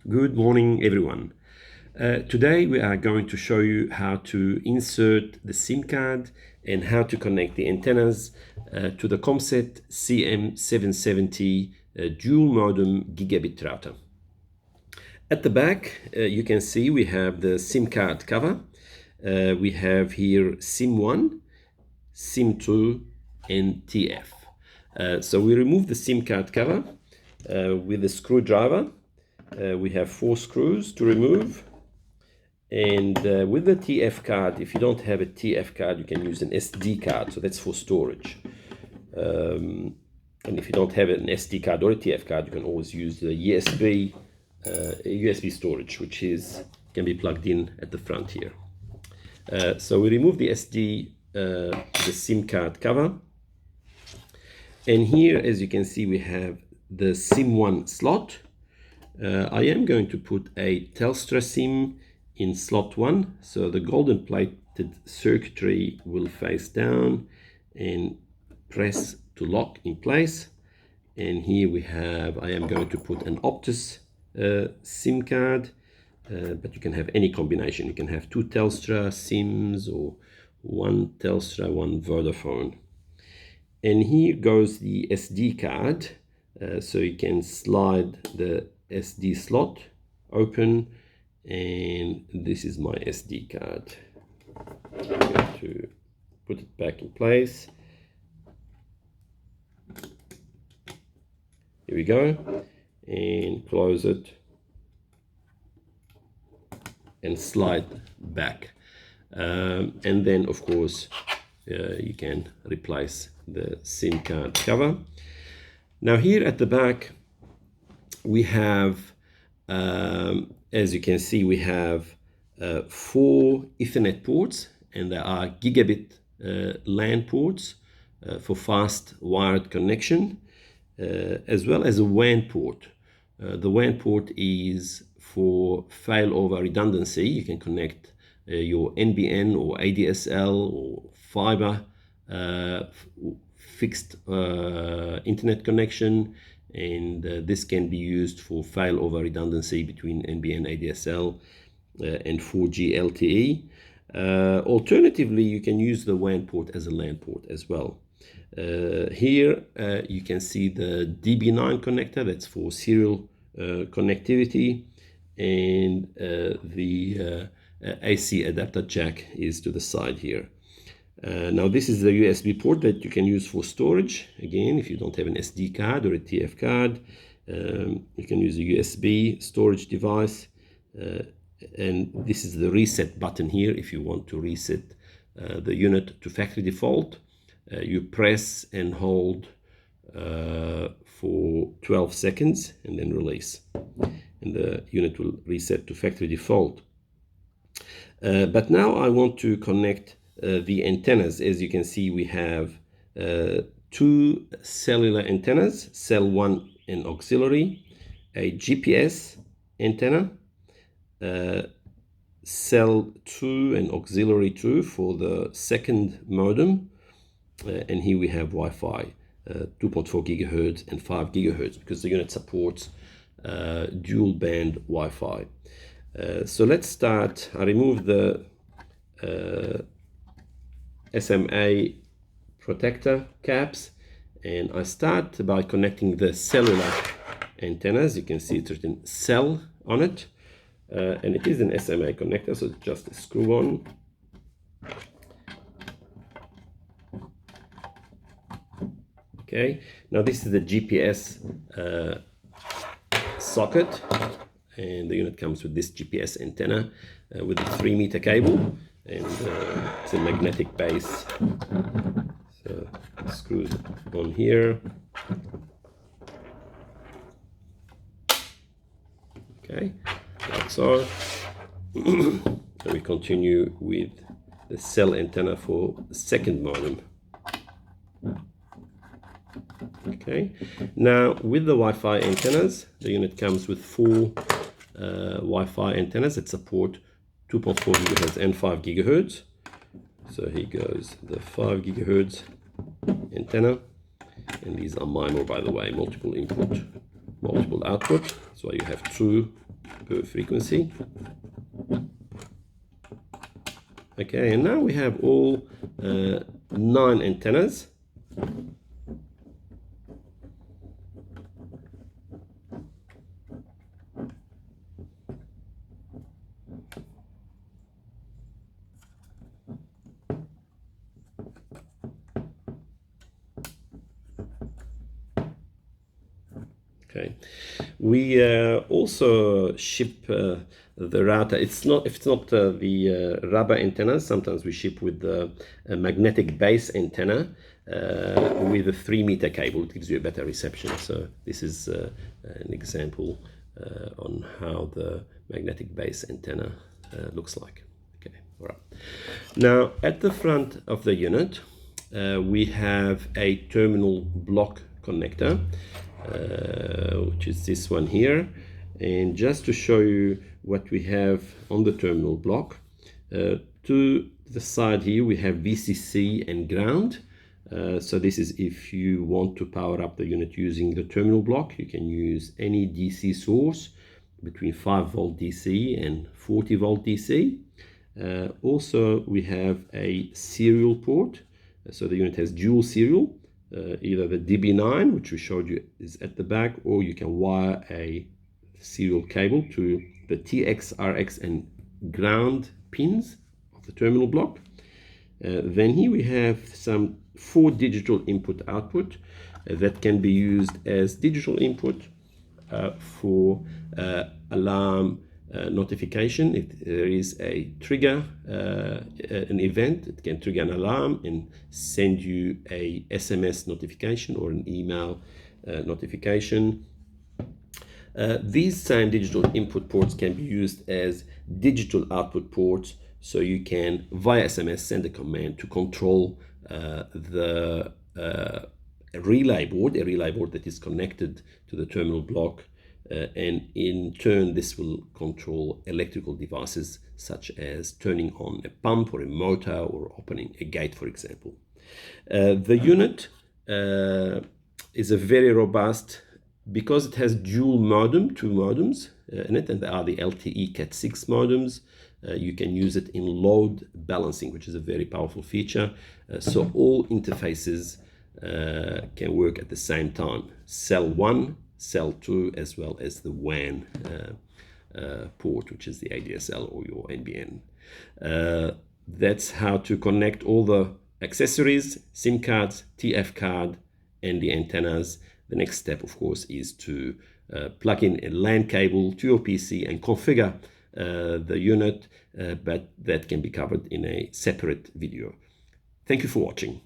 Good morning, everyone. Today we are going to show you how to insert the SIM card and how to connect the antennas to the Comset CM770 dual modem gigabit router. At the back, you can see we have the SIM card cover. We have here SIM1, SIM2, and TF. So we remove the SIM card cover with a screwdriver. We have 4 screws to remove, and with the TF card, if you don't have a TF card, you can use an SD card, so that's for storage. And if you don't have an SD card or a TF card, you can always use the USB storage, which can be plugged in at the front here. So we remove the the SIM card cover, and here, as you can see, we have the SIM1 slot. I am going to put a Telstra SIM in slot 1, so the golden plated circuitry will face down and press to lock in place. And here we have, I am going to put an Optus SIM card, but you can have any combination. You can have 2 Telstra SIMs or 1 Telstra, 1 Vodafone. And here goes the SD card, so you can slide the SD slot open, and this is my SD card. I'm going to put it back in place. Here we go, and close it and slide back, and then of course you can replace the SIM card cover. Now here at the back we have, as you can see, we have 4 Ethernet ports, and there are Gigabit LAN ports for fast wired connection, as well as a WAN port. The WAN port is for failover redundancy. You can connect your NBN or ADSL or fiber fixed internet connection, and this can be used for failover redundancy between NBN, ADSL, and 4G LTE. Alternatively, you can use the WAN port as a LAN port as well. Here you can see the DB9 connector, that's for serial connectivity, and the AC adapter jack is to the side here. Now this is the USB port that you can use for storage. Again, if you don't have an SD card or a TF card, you can use a USB storage device, and this is the reset button here. If you want to reset the unit to factory default, you press and hold for 12 seconds and then release, and the unit will reset to factory default. But now I want to connect the antennas. As you can see, we have 2 cellular antennas, cell 1 and auxiliary, a GPS antenna, cell 2 and auxiliary 2 for the second modem, and here we have Wi-Fi 2.4 gigahertz and 5 gigahertz because the unit supports dual band Wi-Fi. So let's start. I remove the SMA protector caps, and I start by connecting the cellular antennas. You can see it's written cell on it, and it is an SMA connector, so it's just a screw on. Okay, now this is the GPS socket, and the unit comes with this GPS antenna with a 3-meter cable, and it's a magnetic base, so it screws on here. Okay, like so. And we continue with the cell antenna for the second modem. Okay, now with the Wi-Fi antennas, the unit comes with 4 Wi-Fi antennas that support 2.4 gigahertz and 5 gigahertz. So here goes the 5 gigahertz antenna, and these are MIMO, by the way, multiple input, multiple output. That's why you have 2 per frequency. Okay, and now we have all 9 antennas. Okay, we also ship the router. If it's not the rubber antennas, sometimes we ship with a magnetic base antenna with a 3-meter cable. It gives you a better reception. So this is an example on how the magnetic base antenna looks like. Okay, all right. Now at the front of the unit, we have a terminal block connector. Which is this one here, and just to show you what we have on the terminal block, to the side here we have VCC and ground. So this is if you want to power up the unit using the terminal block. You can use any DC source between 5-volt DC and 40-volt DC. Also we have a serial port, so the unit has dual serial. Either the DB9, which we showed you is at the back, or you can wire a serial cable to the TX, RX and ground pins of the terminal block. Then here we have some 4 digital input output that can be used as digital input for alarm notification. If there is a trigger, an event, it can trigger an alarm and send you a SMS notification or an email notification. These same digital input ports can be used as digital output ports, so you can via SMS send a command to control the relay board that is connected to the terminal block. And in turn, this will control electrical devices such as turning on a pump or a motor or opening a gate, for example. The unit is a very robust, because it has dual modem, 2 modems in it, and they are the LTE CAT 6 modems. You can use it in load balancing, which is a very powerful feature. So all interfaces can work at the same time. Cell 1, Cell 2, as well as the WAN port, which is the ADSL or your NBN. That's how to connect all the accessories, SIM cards, TF card, and the antennas. The next step, of course, is to plug in a LAN cable to your PC and configure the unit, but that can be covered in a separate video. Thank you for watching.